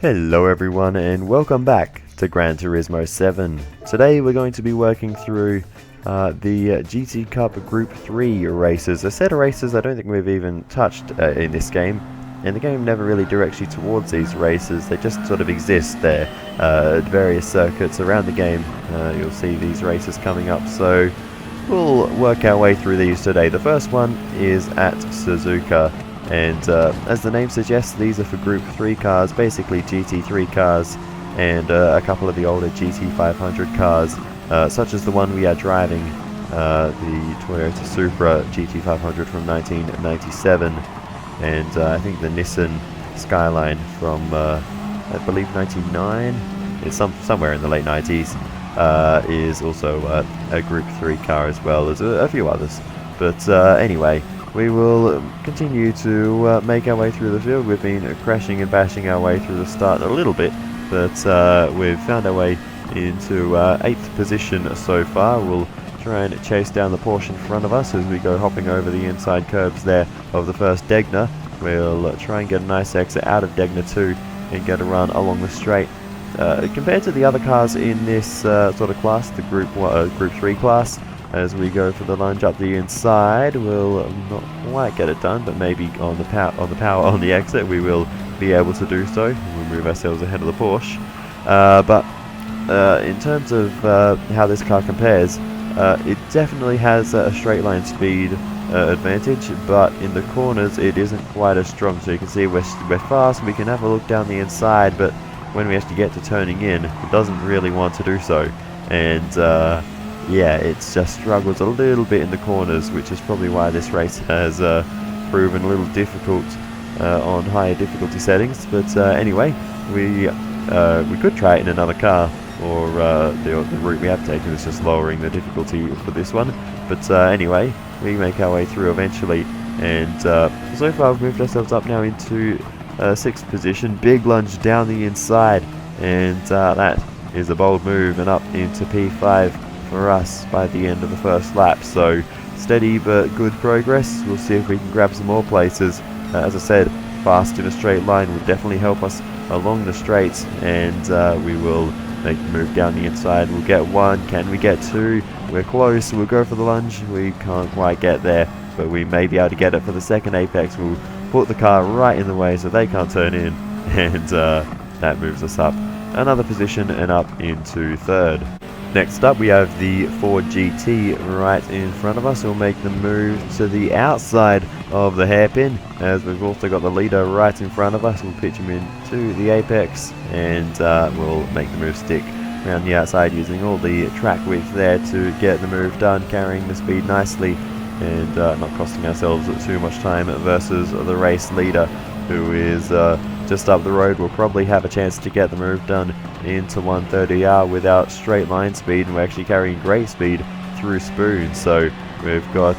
Hello everyone and welcome back to Gran Turismo 7. Today we're going to be working through the GT Cup Group 3 races. A set of races I don't think we've even touched in this game, and the game never really directs you towards these races. They just sort of exist there at various circuits around the game. You'll see these races coming up, so we'll work our way through these today. The first one is at Suzuka. And as the name suggests, these are for Group 3 cars, basically GT3 cars, and a couple of the older GT500 cars, such as the one we are driving, the Toyota Supra GT500 from 1997, and I think the Nissan Skyline from, I believe, 99, it's somewhere in the late 90s, is also a Group 3 car as well as a few others. But anyway, we will continue to make our way through the field. We've been crashing and bashing our way through the start a little bit, but we've found our way into 8th position so far. We'll try and chase down the Porsche in front of us as we go hopping over the inside curbs there of the first Degner. We'll try and get a nice exit out of Degner 2 and get a run along the straight. Compared to the other cars in this sort of class, the Group 3 class, as we go for the lunge up the inside, we'll not quite get it done, but maybe on the power on the exit we will be able to do so. We'll move ourselves ahead of the Porsche. But in terms of how this car compares, it definitely has a straight line speed advantage, but in the corners it isn't quite as strong. So you can see we're fast, we can have a look down the inside, but when we actually get to turning in, it doesn't really want to do so. And yeah, it just struggles a little bit in the corners, which is probably why this race has proven a little difficult on higher difficulty settings. But anyway, we could try it in another car, or the route we have taken is just lowering the difficulty for this one. But anyway, we make our way through eventually, and so far we've moved ourselves up now into 6th position. Big lunge down the inside, and that is a bold move and up into P5 for us by the end of the first lap. So steady but good progress. We'll see if we can grab some more places. As I said, fast in a straight line will definitely help us along the straights, and we will make the move down the inside. We'll get 1. Can we get 2? We're close. We'll go for the lunge. We can't quite get there, but we may be able to get it for the second apex. We'll put the car right in the way so they can't turn in, and that moves us up another position and up into 3rd. Next up we have the Ford GT right in front of us. We'll make the move to the outside of the hairpin, as we've also got the leader right in front of us. We'll pitch him into the apex, and we'll make the move stick around the outside using all the track width there to get the move done, carrying the speed nicely and not costing ourselves too much time versus the race leader, who is just up the road. We'll probably have a chance to get the move done into 130R without straight line speed, and we're actually carrying great speed through Spoon, so we've got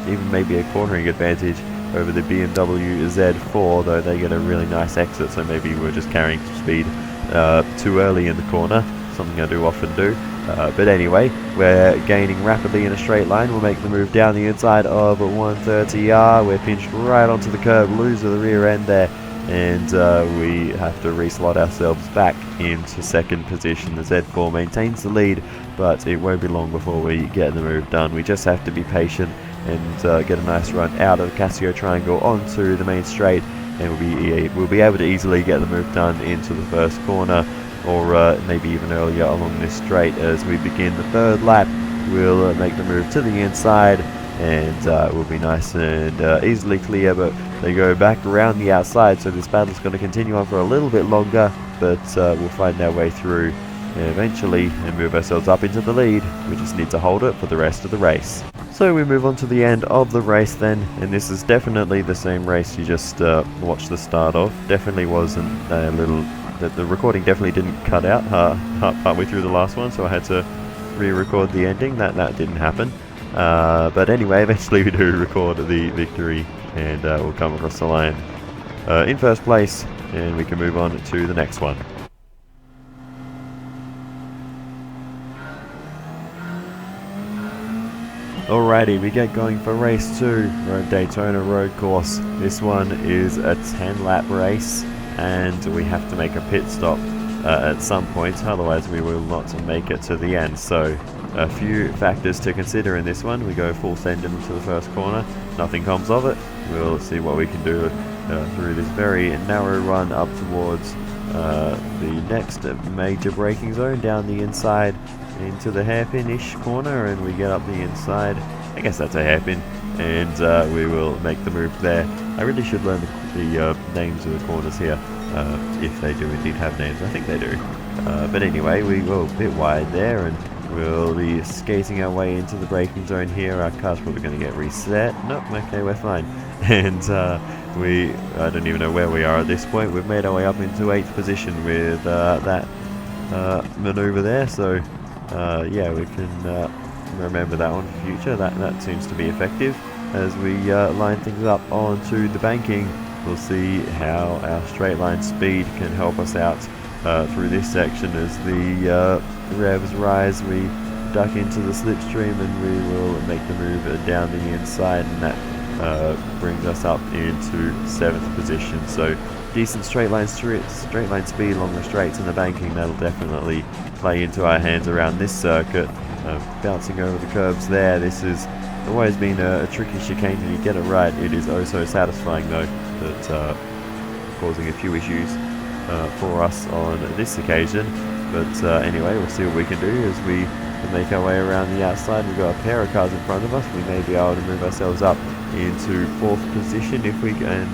even maybe a cornering advantage over the BMW Z4, though they get a really nice exit, so maybe we're just carrying some speed too early in the corner, something I do often do. But anyway, we're gaining rapidly in a straight line. We'll make the move down the inside of 130R. We're pinched right onto the curb, lose the rear end there, and we have to reslot ourselves back into 2nd position. The Z4 maintains the lead, but it won't be long before we get the move done. We just have to be patient and get a nice run out of the Casio Triangle onto the main straight, and we'll be able to easily get the move done into the first corner, or maybe even earlier along this straight. As we begin the 3rd lap, we'll make the move to the inside, and we'll be nice and easily clear, but they go back around the outside, so this battle's going to continue on for a little bit longer, but we'll find our way through eventually and move ourselves up into the lead. We just need to hold it for the rest of the race. So we move on to the end of the race then, and this is definitely the same race you just watched the start of. Definitely wasn't a little... The recording definitely didn't cut out partway through the last one, so I had to re-record the ending. That didn't happen. But anyway, eventually we do record the victory, and we'll come across the line in 1st place, and we can move on to the next one. Alrighty, we get going for race 2, Daytona Road Course. This one is a 10 lap race. and we have to make a pit stop at some point, otherwise we will not make it to the end. So a few factors to consider in this one. We go full send into the first corner, nothing comes of it. We'll see what we can do through this very narrow run up towards the next major braking zone down the inside into the hairpin-ish corner, and we get up the inside. I guess that's a hairpin, and we will make the move there. I really should learn the names of the corners here, if they do indeed have names. I think they do. But anyway, we go a bit wide there, and we'll be skating our way into the braking zone here. Our car's probably going to get reset. Nope, okay, we're fine. And I don't even know where we are at this point. We've made our way up into 8th position with that maneuver there. So yeah, we can remember that one for future. That seems to be effective. As we line things up onto the banking, we'll see how our straight line speed can help us out through this section. As the revs rise, we duck into the slipstream, and we will make the move down the inside, and that brings us up into 7th position. So decent straight line speed along the straights and the banking. That'll definitely play into our hands around this circuit. Bouncing over the curbs there. This has always been a tricky chicane. When you get it right, it is oh so satisfying, though, that causing a few issues for us on this occasion. But anyway, we'll see what we can do as we make our way around the outside. We've got a pair of cars in front of us. We may be able to move ourselves up into 4th position. If we can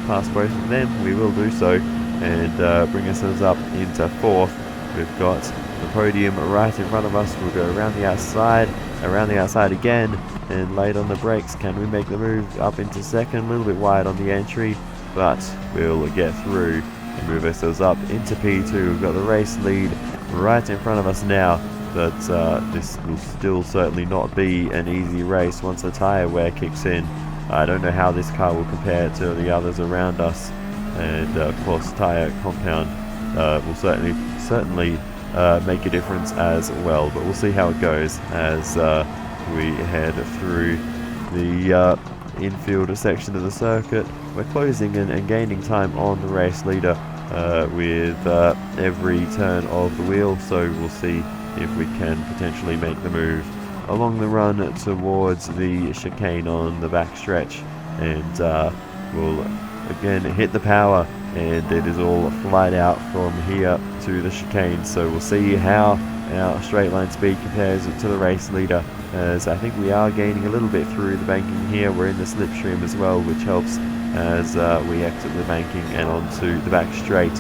pass both of them, we will do so, and bring ourselves up into 4th. We've got the podium right in front of us. We'll go around the outside again, and late on the brakes. Can we make the move up into 2nd? A little bit wide on the entry, but we'll get through and move ourselves up into P2. We've got the race lead right in front of us now, but this will still certainly not be an easy race once the tyre wear kicks in. I don't know how this car will compare to the others around us, and of course tyre compound will certainly make a difference as well. But we'll see how it goes as we head through the infield section of the circuit. We're closing and gaining time on the race leader with every turn of the wheel, so we'll see if we can potentially make the move along the run towards the chicane on the back stretch, and we'll again hit the power, and it is all flight out from here to the chicane. So we'll see how our straight line speed compares to the race leader, as I think we are gaining a little bit through the banking here. We're in the slipstream as well, which helps as we exit the banking and onto the back straight.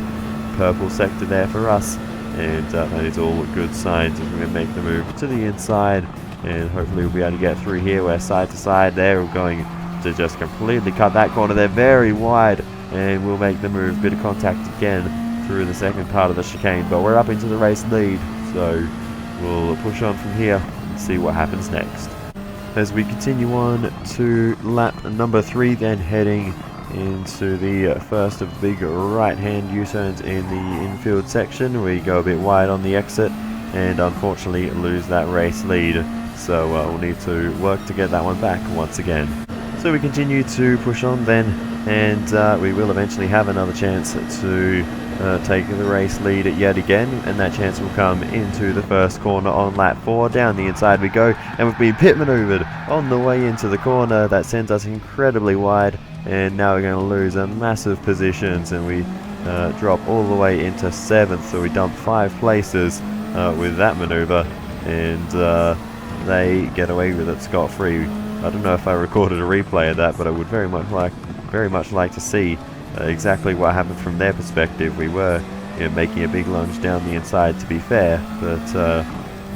Purple sector there for us, and that is all good signs as we make the move to the inside, and hopefully we'll be able to get through here. We're side to side there. We're going to just completely cut that corner. They're very wide, and we'll make the move. Bit of contact again through the second part of the chicane, but we're up into the race lead, so we'll push on from here and see what happens next. As we continue on to lap number 3, then heading into the first of big right-hand U-turns in the infield section. We go a bit wide on the exit and unfortunately lose that race lead, so we'll need to work to get that one back once again. So we continue to push on then, and we will eventually have another chance to take the race lead yet again, and that chance will come into the first corner on lap 4. Down the inside we go, and we've been pit maneuvered on the way into the corner. That sends us incredibly wide, and now we're going to lose a massive positions, and we drop all the way into 7th, so we dump 5 places with that maneuver, and they get away with it scot-free. I don't know if I recorded a replay of that, but I would very much like to see exactly what happened from their perspective. We were making a big lunge down the inside, to be fair, but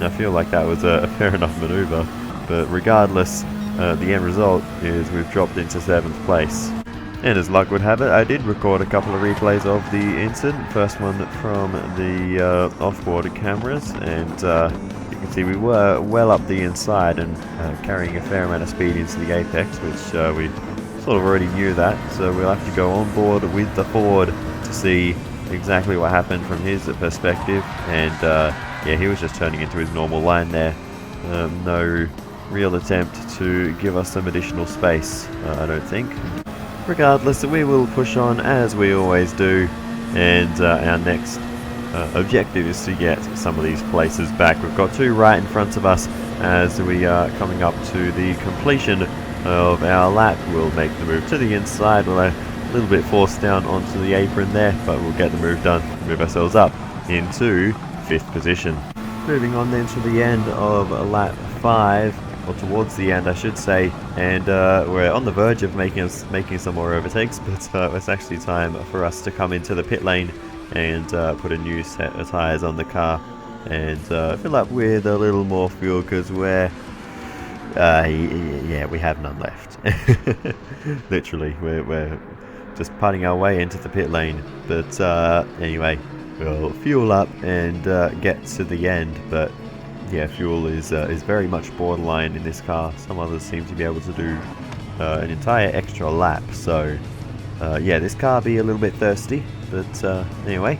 I feel like that was a fair enough maneuver. But regardless, the end result is we've dropped into 7th place. And as luck would have it, I did record a couple of replays of the incident. First one from the off-board cameras, and you can see we were well up the inside and carrying a fair amount of speed into the apex, which we sort of already knew that, so we'll have to go on board with the Ford to see exactly what happened from his perspective. And yeah, he was just turning into his normal line there. No real attempt to give us some additional space, I don't think. Regardless, we will push on as we always do, and our next objective is to get some of these places back. We've got 2 right in front of us as we are coming up to the completion of our lap. We'll make the move to the inside. We're a little bit forced down onto the apron there, but we'll get the move done, move ourselves up into 5th position. Moving on then to the end of lap 5, or towards the end I should say, and we're on the verge of making some more overtakes, but it's actually time for us to come into the pit lane and put a new set of tyres on the car and fill up with a little more fuel, because we're yeah, we have none left. Literally, we're just putting our way into the pit lane, but anyway, we'll fuel up and get to the end. But yeah, fuel is very much borderline in this car. Some others seem to be able to do an entire extra lap, so yeah, this car be a little bit thirsty, but anyway,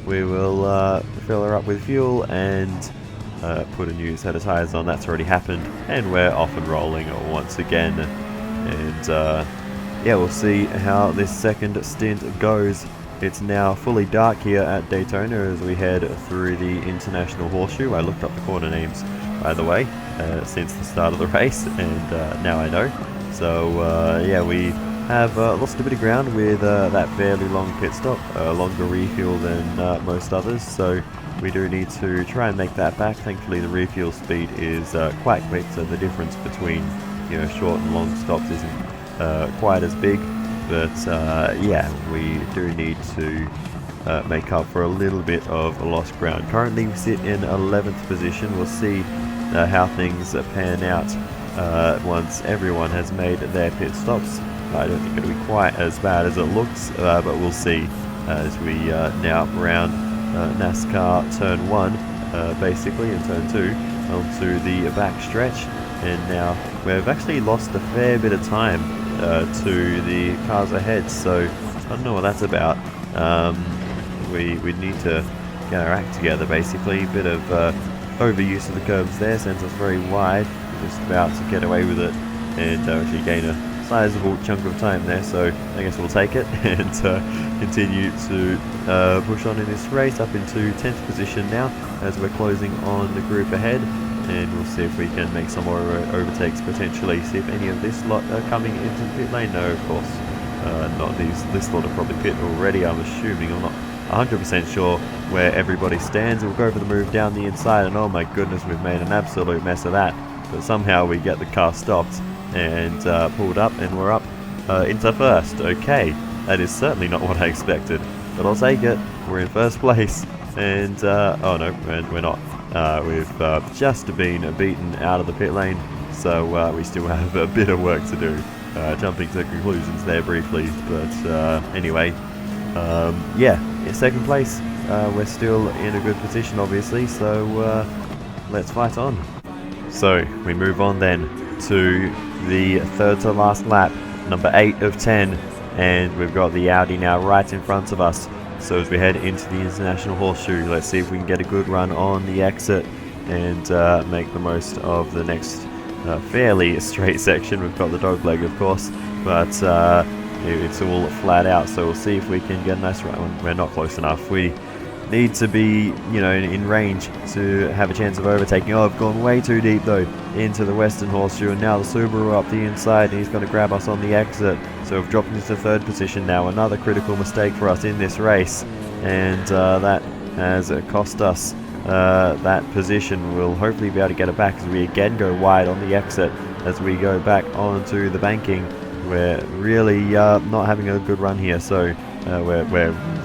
we will fill her up with fuel and put a new set of tyres on. That's already happened, and we're off and rolling once again. And yeah, we'll see how this second stint goes. It's now fully dark here at Daytona as we head through the International Horseshoe. I looked up the corner names, by the way, since the start of the race, and now I know. So yeah, we have lost a bit of ground with that fairly long pit stop, a longer refuel than most others, so we do need to try and make that back. Thankfully the refuel speed is quite quick, so the difference between, you know, short and long stops isn't quite as big, but yeah, we do need to make up for a little bit of lost ground. Currently we sit in 11th position. We'll see how things pan out once everyone has made their pit stops. I don't think it'll be quite as bad as it looks, but we'll see as we now round NASCAR turn 1, basically, in turn 2 onto the back stretch. And now we've actually lost a fair bit of time to the cars ahead, so I don't know what that's about. We need to get our act together, basically. A bit of overuse of the curbs there sends us very wide. We're just about to get away with it and actually gain a sizable chunk of time there, so I guess we'll take it and continue to push on in this race up into 10th position now as we're closing on the group ahead, and we'll see if we can make some more overtakes potentially, see if any of this lot are coming into the pit lane. No, of course not. This lot are probably pit already, I'm assuming. I'm not 100% sure where everybody stands. We'll go for the move down the inside, and oh my goodness, we've made an absolute mess of that, but somehow we get the car stopped and pulled up, and we're up into first. Okay, that is certainly not what I expected, but I'll take it. We're in first place, and oh no, we're not. We've just been beaten out of the pit lane, so we still have a bit of work to do. Jumping to conclusions there briefly, but anyway, yeah, in second place. We're still in a good position, obviously, so let's fight on. So we move on then to the third to last lap, number 8 of 10, and we've got the Audi now right in front of us. So as we head into the International Horseshoe, let's see if we can get a good run on the exit and make the most of the next fairly straight section. We've got the dog leg, of course, but it's all flat out, so we'll see if we can get a nice run. We're not close enough. We need to be, you know, in range to have a chance of overtaking. Oh, I've gone way too deep though into the Western Horseshoe, and now the Subaru up the inside, and he's going to grab us on the exit. So we've dropped into third position now. Another critical mistake for us in this race, and that has cost us that position. We'll hopefully be able to get it back as we again go wide on the exit as we go back onto the banking. We're really not having a good run here, so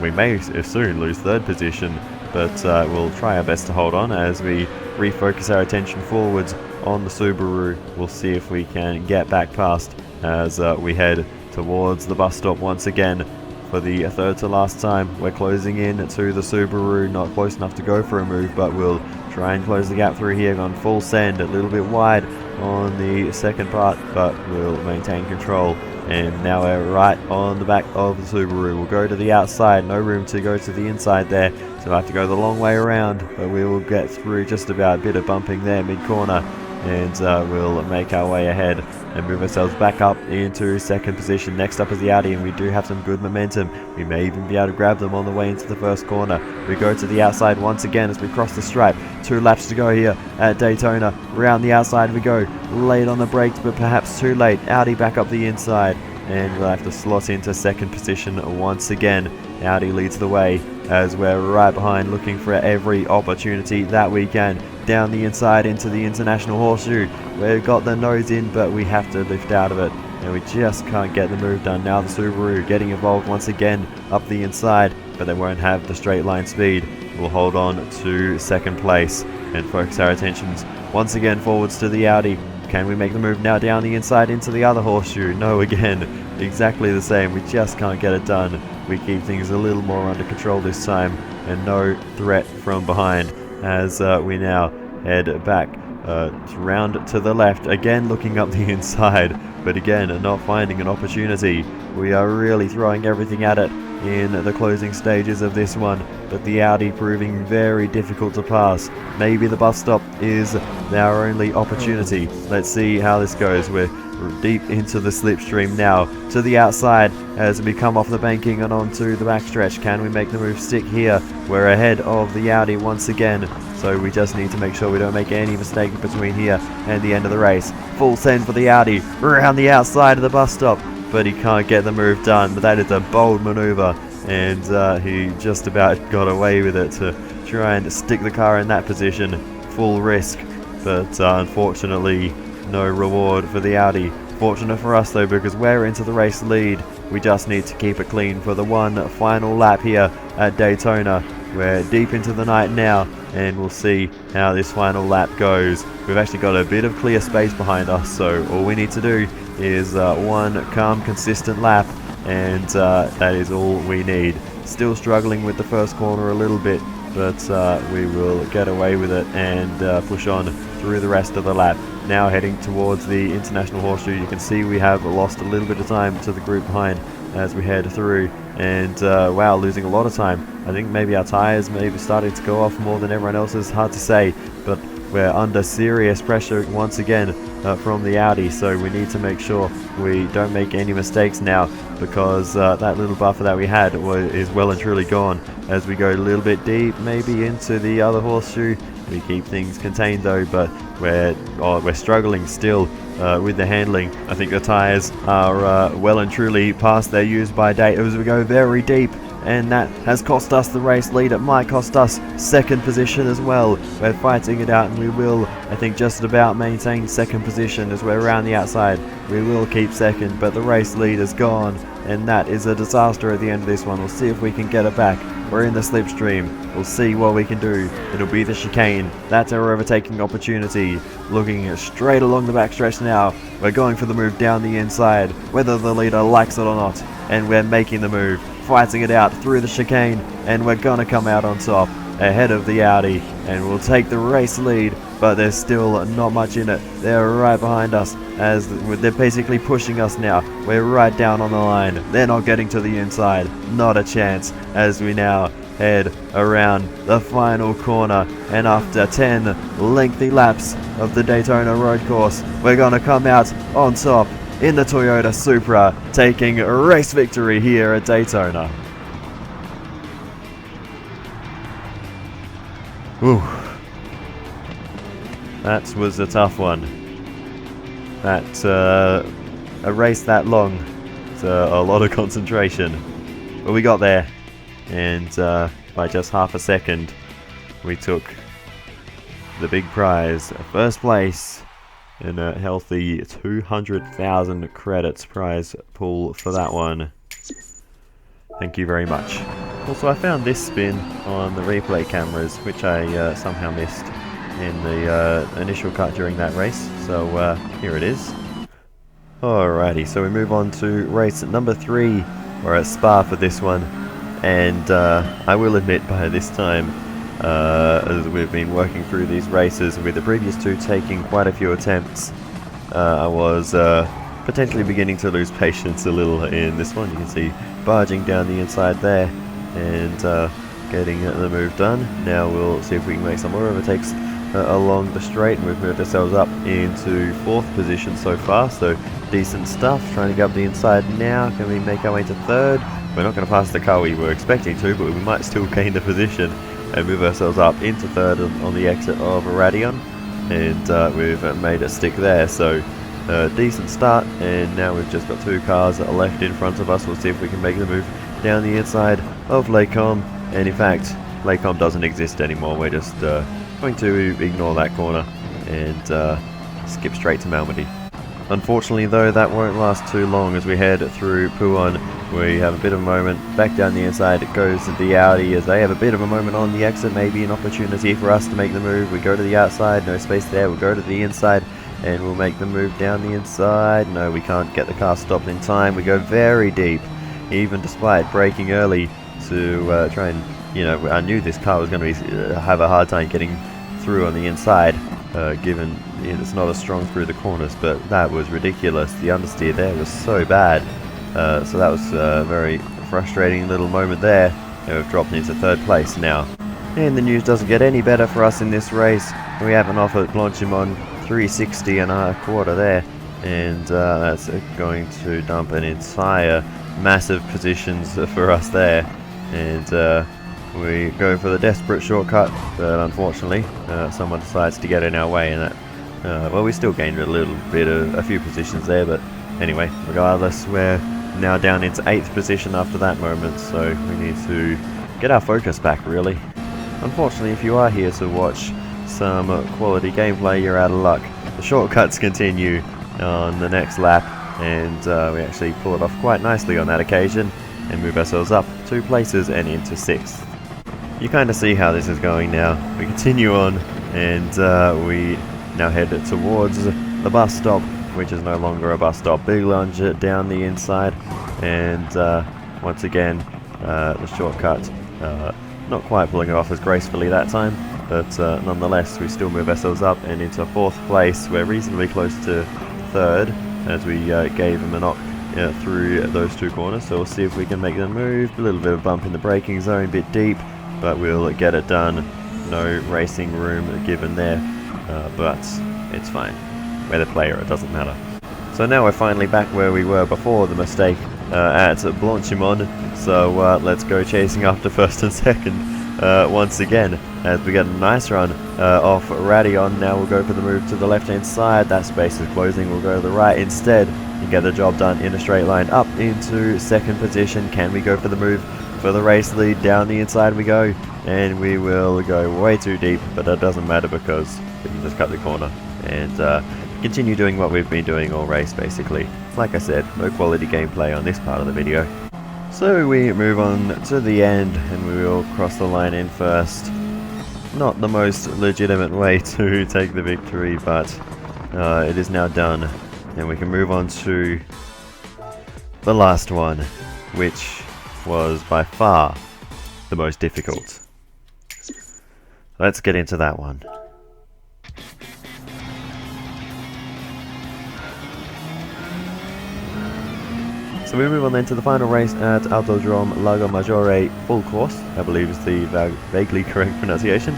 we may soon lose third position, but we'll try our best to hold on as we refocus our attention forwards on the Subaru. We'll see if we can get back past as we head towards the bus stop once again for the third to last time. We're closing in to the Subaru, not close enough to go for a move, but we'll try and close the gap through here on full send, a little bit wide on the second part, but we'll maintain control. And now we're right on the back of the Subaru. We'll go to the outside, no room to go to the inside there, so I have to go the long way around, but we will get through just about. A bit of bumping there mid-corner, and we'll make our way ahead and move ourselves back up into second position. Next up is the Audi, and we do have some good momentum. We may even be able to grab them on the way into the first corner. We go to the outside once again as we cross the stripe. 2 laps to go here at Daytona. Round the outside we go. Late on the brakes, but perhaps too late. Audi back up the inside, and we'll have to slot into second position once again. Audi leads the way as we're right behind, looking for every opportunity that we can. Down the inside into the International Horseshoe. We've got the nose in, but we have to lift out of it, and we just can't get the move done. Now the Subaru getting involved once again up the inside, but they won't have the straight line speed. We'll hold on to second place and focus our attentions once again forwards to the Audi. Can we make the move now down the inside into the other Horseshoe? No, again, exactly the same. We just can't get it done. We keep things a little more under control this time, and no threat from behind as we now head back round to the left, again looking up the inside, but again not finding an opportunity. We are really throwing everything at it in the closing stages of this one, but the Audi proving very difficult to pass. Maybe the bus stop is our only opportunity. Let's see how this goes. We're deep into the slipstream now, to the outside as we come off the banking and onto the backstretch. Can we make the move stick here? We're ahead of the Audi once again, so we just need to make sure we don't make any mistake between here and the end of the race. Full send for the Audi around the outside of the bus stop, but he can't get the move done. But that is a bold maneuver, and he just about got away with it to try and stick the car in that position. Full risk, but unfortunately no reward for the Audi. Fortunate for us though, because we're into the race lead. We just need to keep it clean for the one final lap here at Daytona. We're deep into the night now, and we'll see how this final lap goes. We've actually got a bit of clear space behind us, so all we need to do is one calm, consistent lap, and that is all we need. Still struggling with the first corner a little bit, but we will get away with it and push on through the rest of the lap. Now heading towards the International Horseshoe. You can see we have lost a little bit of time to the group behind as we head through, and wow, losing a lot of time. I think maybe our tyres maybe starting to go off more than everyone else's. Hard to say, but we're under serious pressure once again from the Audi, so we need to make sure we don't make any mistakes now, because that little buffer that we had is well and truly gone as we go a little bit deep, maybe into the other Horseshoe. We keep things contained though, but we're struggling still with the handling. I think the tyres are well and truly past their use by date as we go very deep, and that has cost us the race lead. It might cost us second position as well. We're fighting it out, and we will, I think, just about maintain second position as we're around the outside. We will keep second, but the race lead is gone, and that is a disaster at the end of this one. We'll see if we can get it back. We're in the slipstream. We'll see what we can do. It'll be the chicane. That's our overtaking opportunity. Looking straight along the backstretch now. We're going for the move down the inside, whether the leader likes it or not, and we're making the move, fighting it out through the chicane, and we're gonna come out on top ahead of the Audi, and we'll take the race lead, but there's still not much in it. They're right behind us as they're basically pushing us now. We're right down on the line. They're not getting to the inside. Not a chance as we now head around the final corner, and after 10 lengthy laps of the Daytona road course, we're gonna come out on top in the Toyota Supra, taking a race victory here at Daytona. Whew. That was a tough one. That a race that long, it's a lot of concentration. But we got there, and by just half a second, we took the big prize, first place, in a healthy 200,000 credits prize pool for that one. Thank you very much. Also, I found this spin on the replay cameras, which I somehow missed in the initial cut during that race, so here it is. Alrighty, so we move on to race number 3. We're at Spa for this one, and I will admit by this time, as we've been working through these races with the previous 2 taking quite a few attempts, I was potentially beginning to lose patience a little in this one. You can see barging down the inside there and getting the move done. Now we'll see if we can make some more overtakes along the straight, and we've moved ourselves up into 4th position so far, so decent stuff. Trying to get up the inside now. Can we make our way to 3rd? We're not going to pass the car we were expecting to, but we might still gain the position and move ourselves up into 3rd on the exit of Radion, and we've made it stick there, so decent start. And now we've just got 2 cars that are left in front of us. We'll see if we can make the move down the inside of Lacom, and in fact Lacom doesn't exist anymore. We're just going to ignore that corner and skip straight to Malmedy. Unfortunately though, that won't last too long as we head through Puon. We have a bit of a moment back down the inside. It goes to the Audi as they have a bit of a moment on the exit, maybe an opportunity for us to make the move. We go to the outside, no space there. We'll go to the inside and we'll make the move down the inside. No, we can't get the car stopped in time. We go very deep, even despite braking early to try and, you know, I knew this car was going to have a hard time getting through on the inside, given it's not as strong through the corners, but that was ridiculous. The understeer there was so bad. So that was a very frustrating little moment there. We've dropped into 3rd place now. And the news doesn't get any better for us in this race. We have an off at Blanchimont 360 and a quarter there, and that's going to dump an entire massive positions for us there. And we go for the desperate shortcut, but unfortunately someone decides to get in our way, and that well, we still gained a little bit of a few positions there, but anyway, regardless, we're now down into 8th position after that moment, so we need to get our focus back really. Unfortunately, if you are here to watch some quality gameplay, you're out of luck. The shortcuts continue on the next lap, and we actually pull it off quite nicely on that occasion and move ourselves up 2 places and into 6th. You kind of see how this is going now. We continue on, and we now head towards the bus stop, which is no longer a bus stop. Big lunge down the inside, and once again the shortcut not quite pulling it off as gracefully that time, but nonetheless we still move ourselves up and into 4th place. We're reasonably close to 3rd as we gave him a knock through those 2 corners, so we'll see if we can make the move. A little bit of bump in the braking zone, a bit deep, but we'll get it done. No racing room given there, but it's fine. We're the player, it doesn't matter. So now we're finally back where we were before the mistake at Blanchimont, so let's go chasing after 1st and 2nd once again as we get a nice run off Radion. Now we'll go for the move to the left hand side. That space is closing, we'll go to the right instead and get the job done in a straight line up into 2nd position. Can we go for the move for the race lead? Down the inside we go, and we will go way too deep, but that doesn't matter because we can just cut the corner and continue doing what we've been doing all race basically. Like I said, no quality gameplay on this part of the video. So we move on to the end and we will cross the line in first. Not the most legitimate way to take the victory, but it is now done and we can move on to the last one, which was by far the most difficult. Let's get into that one. So we move on then to the final race at Autodrome Lago Maggiore full course, I believe is the vaguely correct pronunciation.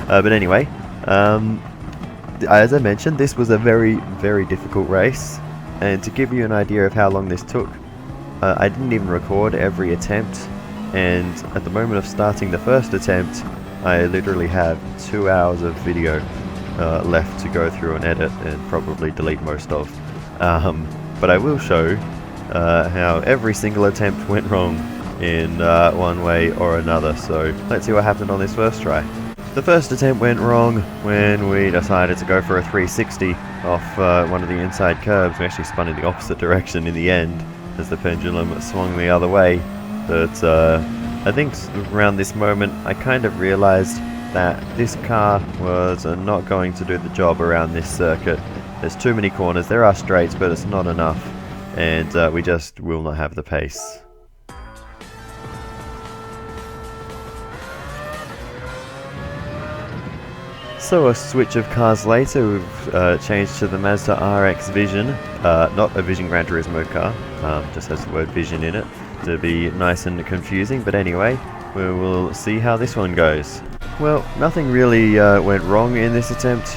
But anyway, as I mentioned, this was a very, very difficult race. And to give you an idea of how long this took, I didn't even record every attempt. And at the moment of starting the first attempt, I literally have 2 hours of video left to go through and edit and probably delete most of. But I will show how every single attempt went wrong in one way or another. So let's see what happened on this first try. The first attempt went wrong when we decided to go for a 360 off one of the inside curbs. We actually spun in the opposite direction in the end as the pendulum swung the other way. But I think around this moment I kind of realized that this car was not going to do the job around this circuit. There's too many corners, there are straights, but it's not enough. And we just will not have the pace. So a switch of cars later, we've changed to the Mazda RX Vision, not a Vision Gran Turismo car, just has the word Vision in it to be nice and confusing, but anyway, we will see how this one goes. Well, nothing really went wrong in this attempt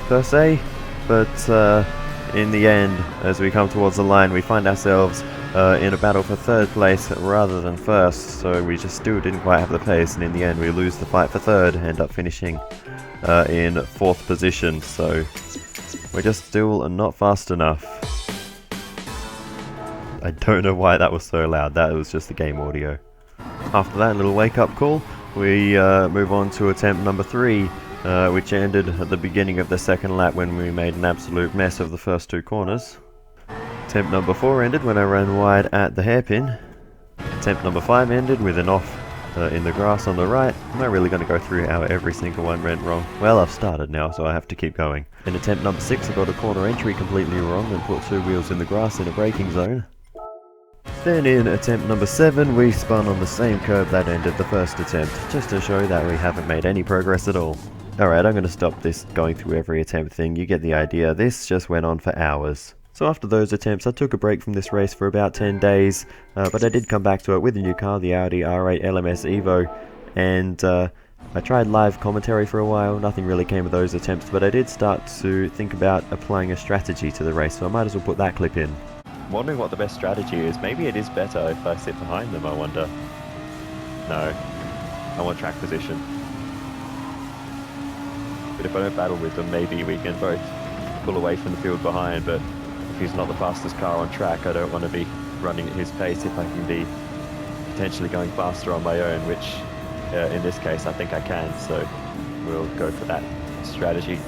per se, but in the end, as we come towards the line, we find ourselves in a battle for third place rather than first, so we just still didn't quite have the pace, and in the end we lose the fight for third, end up finishing in fourth position, so we're just still not fast enough. I don't know why that was so loud, that was just the game audio. After that little wake-up call, we move on to attempt number 3, which ended at the beginning of the second lap when we made an absolute mess of the first 2 corners. Attempt number 4 ended when I ran wide at the hairpin. Attempt number 5 ended with an off in the grass on the right. I'm not really going to go through how every single one went wrong. Well, I've started now, so I have to keep going. In attempt number 6, I got a corner entry completely wrong and put 2 wheels in the grass in a braking zone. Then in attempt number 7, we spun on the same curb that ended the first attempt, just to show that we haven't made any progress at all. Alright, I'm going to stop this going through every attempt thing, you get the idea, this just went on for hours. So after those attempts, I took a break from this race for about 10 days, but I did come back to it with a new car, the Audi R8 LMS Evo, and I tried live commentary for a while, nothing really came of those attempts, but I did start to think about applying a strategy to the race, so I might as well put that clip in. Wondering what the best strategy is. Maybe it is better if I sit behind them, I wonder. No. I want track position. But if I don't battle with them, maybe we can both pull away from the field behind, but if he's not the fastest car on track, I don't want to be running at his pace if I can be potentially going faster on my own, which in this case I think I can, so we'll go for that strategy.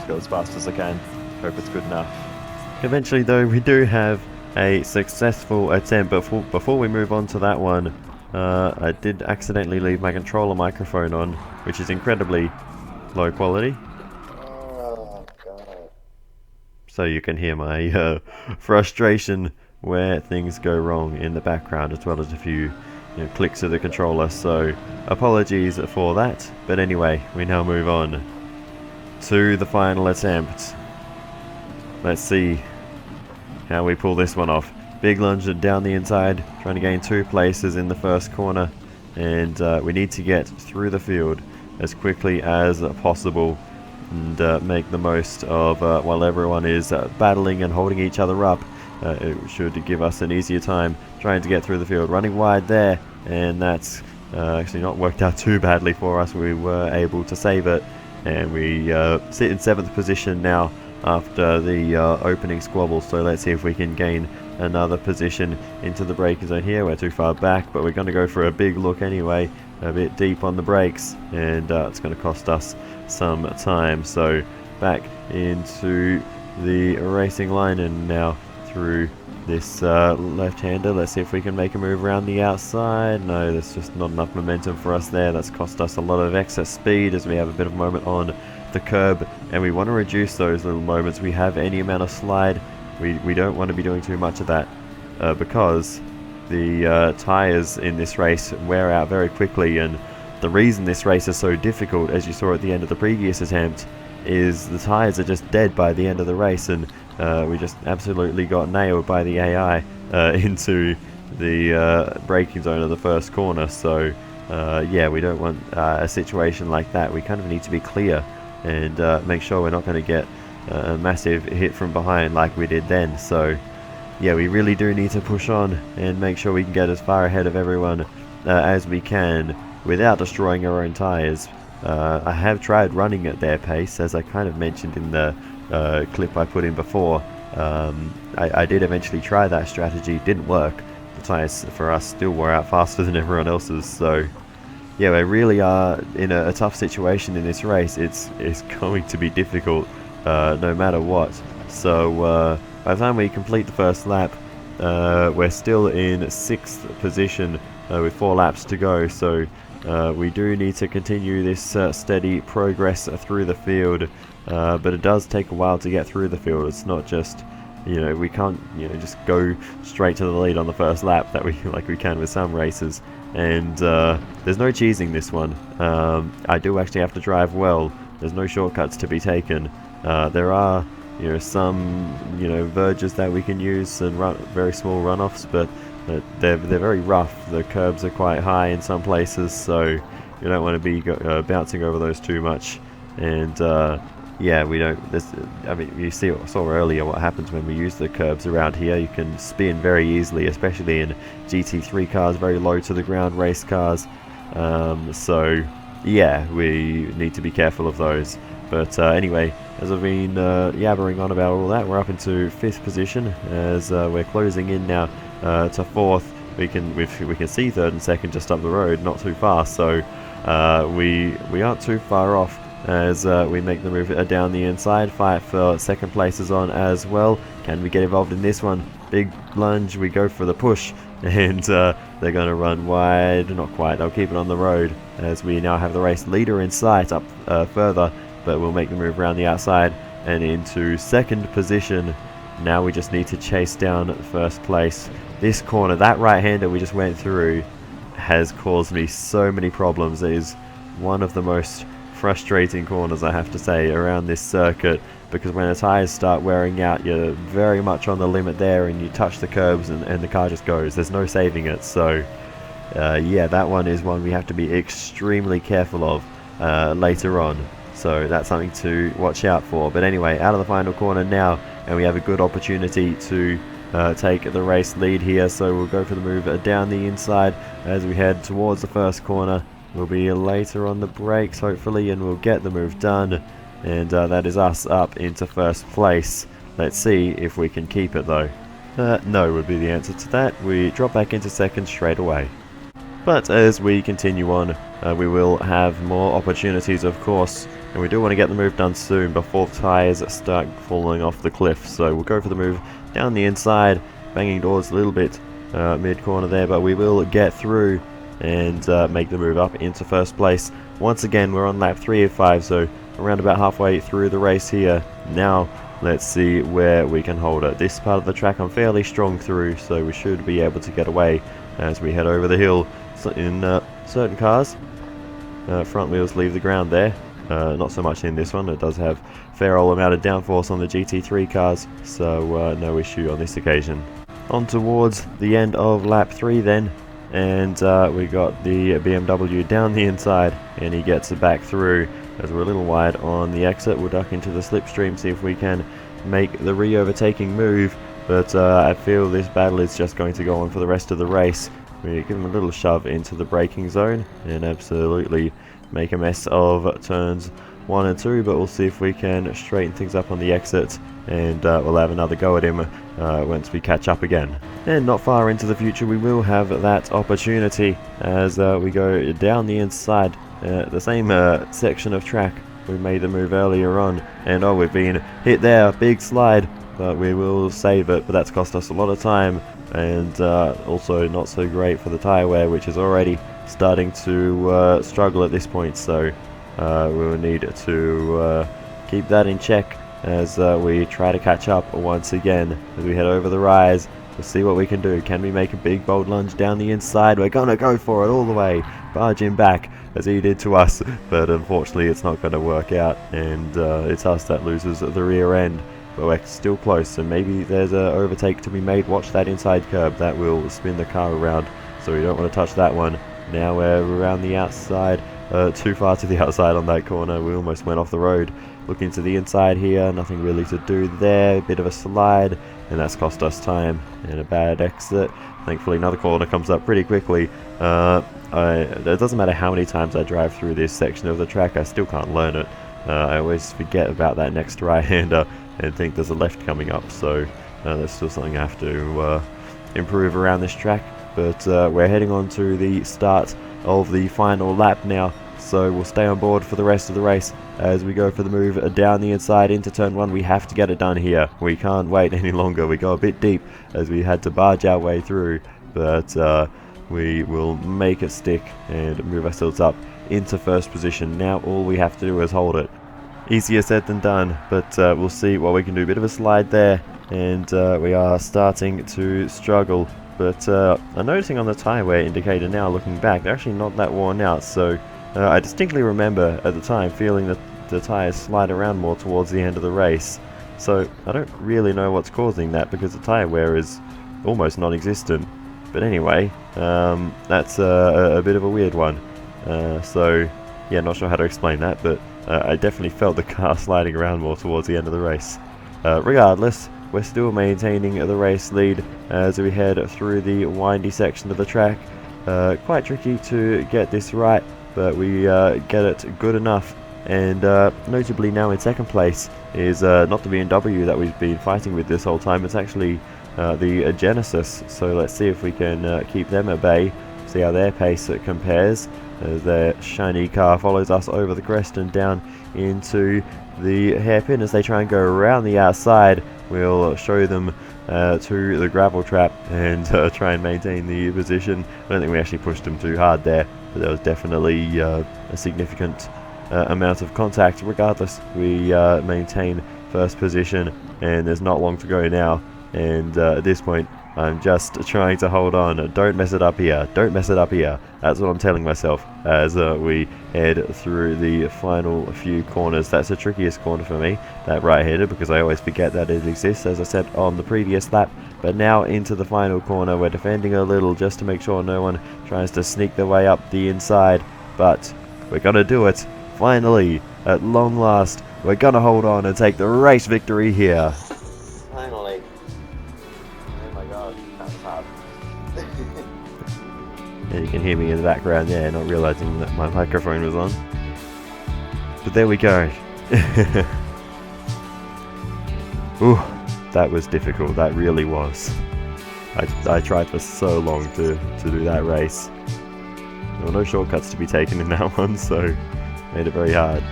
Go as fast as I can, hope it's good enough. Eventually though, we do have a successful attempt, but before we move on to that one, I did accidentally leave my controller microphone on, which is incredibly low quality. Oh, God. So you can hear my frustration where things go wrong in the background, as well as a few clicks of the controller, so apologies for that. But anyway, we now move on to the final attempt. Let's see how we pull this one off. Big lunge down the inside, trying to gain 2 places in the first corner, and we need to get through the field as quickly as possible and make the most of while everyone is battling and holding each other up. It should give us an easier time trying to get through the field. Running wide there, and that's actually not worked out too badly for us. We were able to save it. And we sit in 7th position now after the opening squabble, so let's see if we can gain another position into the braking zone here. We're too far back, but we're going to go for a big look anyway, a bit deep on the brakes, and it's going to cost us some time. So back into the racing line and now through this left-hander. Let's see if we can make a move around the outside. No, there's just not enough momentum for us there. That's cost us a lot of excess speed as we have a bit of moment on the curb, and we want to reduce those little moments. We have any amount of slide. We don't want to be doing too much of that because the tires in this race wear out very quickly, and the reason this race is so difficult, as you saw at the end of the previous attempt, is the tires are just dead by the end of the race, and we just absolutely got nailed by the AI into the braking zone of the first corner. So yeah, we don't want a situation like that. We kind of need to be clear and make sure we're not going to get a massive hit from behind like we did then. So yeah, we really do need to push on and make sure we can get as far ahead of everyone as we can without destroying our own tires. I have tried running at their pace, as I kind of mentioned in the clip I put in before. I did eventually try that strategy, didn't work. The tires for us still wore out faster than everyone else's, so yeah, we really are in a tough situation in this race. It's going to be difficult no matter what. So by the time we complete the first lap, we're still in 6th position with 4 laps to go, so we do need to continue this steady progress through the field, but it does take a while to get through the field. It's not just, we can't just go straight to the lead on the first lap that we can with some races, and there's no cheesing this one. I do actually have to drive well. There's no shortcuts to be taken. There are some verges that we can use and very small runoffs, but they're very rough. The curbs are quite high in some places, so you don't want to be bouncing over those too much. And yeah, we don't. I mean, you saw earlier what happens when we use the curbs around here. You can spin very easily, especially in GT3 cars, very low to the ground race cars. So yeah, we need to be careful of those. But anyway, as I've been yabbering on about all that, we're up into 5th position as we're closing in now to 4th. We can see 3rd and 2nd just up the road, not too far. So we aren't too far off as we make the move down the inside. Fight for 2nd places on as well. Can we get involved in this one? Big lunge, we go for the push, and they're going to run wide. Not quite, they'll keep it on the road as we now have the race leader in sight up further, but we'll make the move around the outside and into 2nd position. Now we just need to chase down 1st place. This corner, that right-hander we just went through, has caused me so many problems. It is one of the most frustrating corners, I have to say, around this circuit, because when the tires start wearing out, you're very much on the limit there, and you touch the curbs and the car just goes. There's no saving it. So yeah, that one is one we have to be extremely careful of later on. So that's something to watch out for. But anyway, out of the final corner now, and we have a good opportunity to take the race lead here. So we'll go for the move down the inside as we head towards the 1st corner. We'll be later on the brakes, hopefully, and we'll get the move done. And that is us up into 1st place. Let's see if we can keep it, though. No would be the answer to that. We drop back into 2nd straight away. But as we continue on, we will have more opportunities, of course. And we do want to get the move done soon before the tyres start falling off the cliff. So we'll go for the move down the inside, banging doors a little bit mid-corner there, but we will get through and make the move up into 1st place. Once again, we're on lap 3 of 5, so around about halfway through the race here. Now let's see where we can hold it. This part of the track I'm fairly strong through, so we should be able to get away as we head over the hill. So in certain cars, front wheels leave the ground there. Not so much in this one. It does have a fair old amount of downforce on the GT3 cars, so no issue on this occasion. On towards the end of lap 3 then, and we got the BMW down the inside, and he gets it back through as we're a little wide on the exit. We'll duck into the slipstream, see if we can make the re-overtaking move, but I feel this battle is just going to go on for the rest of the race. We give him a little shove into the braking zone and absolutely make a mess of turns 1 and 2, but we'll see if we can straighten things up on the exit, and we'll have another go at him once we catch up again. And not far into the future we will have that opportunity as we go down the inside, the same section of track we made the move earlier on, and oh, we've been hit there, big slide, but we will save it. But that's cost us a lot of time, and also not so great for the tyre wear, which is already starting to struggle at this point. So we will need to keep that in check as we try to catch up once again as we head over the rise. We'll see what we can do. Can we make a big bold lunge down the inside? We're gonna go for it all the way, barge him back as he did to us, but unfortunately it's not going to work out, and it's us that loses the rear end. But we're still close, so maybe there's an overtake to be made. Watch that inside curb, that will spin the car around, so we don't want to touch that one. Now we're around the outside, too far to the outside on that corner. We almost went off the road. Looking to the inside here, nothing really to do there. A bit of a slide, and that's cost us time and a bad exit. Thankfully another corner comes up pretty quickly. It doesn't matter how many times I drive through this section of the track, I still can't learn it. I always forget about that next right-hander and think there's a left coming up, so that's still something I have to improve around this track. But we're heading on to the start of the final lap now, so we'll stay on board for the rest of the race as we go for the move down the inside into turn 1. We have to get it done here. We can't wait any longer. We go a bit deep as we had to barge our way through, but we will make it stick and move ourselves up into first position. Now all we have to do is hold it. Easier said than done, but we'll see what we can do. Bit of a slide there, and we are starting to struggle. But I'm noticing on the tyre wear indicator now, looking back, they're actually not that worn out. So I distinctly remember at the time feeling that the tyres slide around more towards the end of the race. So I don't really know what's causing that, because the tyre wear is almost non-existent. But anyway, that's a bit of a weird one. So yeah, not sure how to explain that, but I definitely felt the car sliding around more towards the end of the race. Regardless, we're still maintaining the race lead as we head through the windy section of the track. Quite tricky to get this right, but we get it good enough. And notably now in second place is not the BMW that we've been fighting with this whole time. It's actually the Genesis. So let's see if we can keep them at bay, see how their pace compares. Their shiny car follows us over the crest and down into the hairpin as they try and go around the outside. We'll show them to the gravel trap and try and maintain the position. I don't think we actually pushed them too hard there, but there was definitely a significant amount of contact. Regardless, we maintain first position, and there's not long to go now. And at this point, I'm just trying to hold on. Don't mess it up here. Don't mess it up here. That's what I'm telling myself as we head through the final few corners. That's the trickiest corner for me, that right-hander, because I always forget that it exists, as I said on the previous lap. But now into the final corner, we're defending a little just to make sure no one tries to sneak their way up the inside. But we're going to do it. Finally, at long last, we're going to hold on and take the race victory here. Finally. Oh my god, that was hard. And you can hear me in the background there, not realizing that my microphone was on. But there we go. Ooh, that was difficult, that really was. I tried for so long to do that race. There were no shortcuts to be taken in that one, so made it very hard.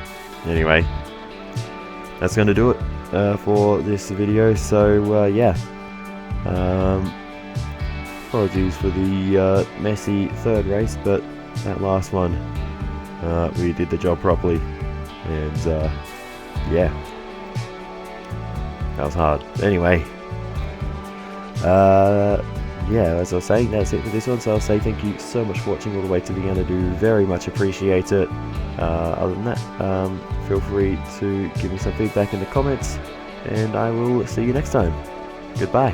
Anyway, that's going to do it for this video. So yeah, apologies for the messy third race, but that last one we did the job properly, and yeah, that was hard. Anyway, yeah, as I was saying, that's it for this one, so I'll say thank you so much for watching all the way to the end. I do very much appreciate it. Other than that, feel free to give me some feedback in the comments, and I will see you next time. Goodbye.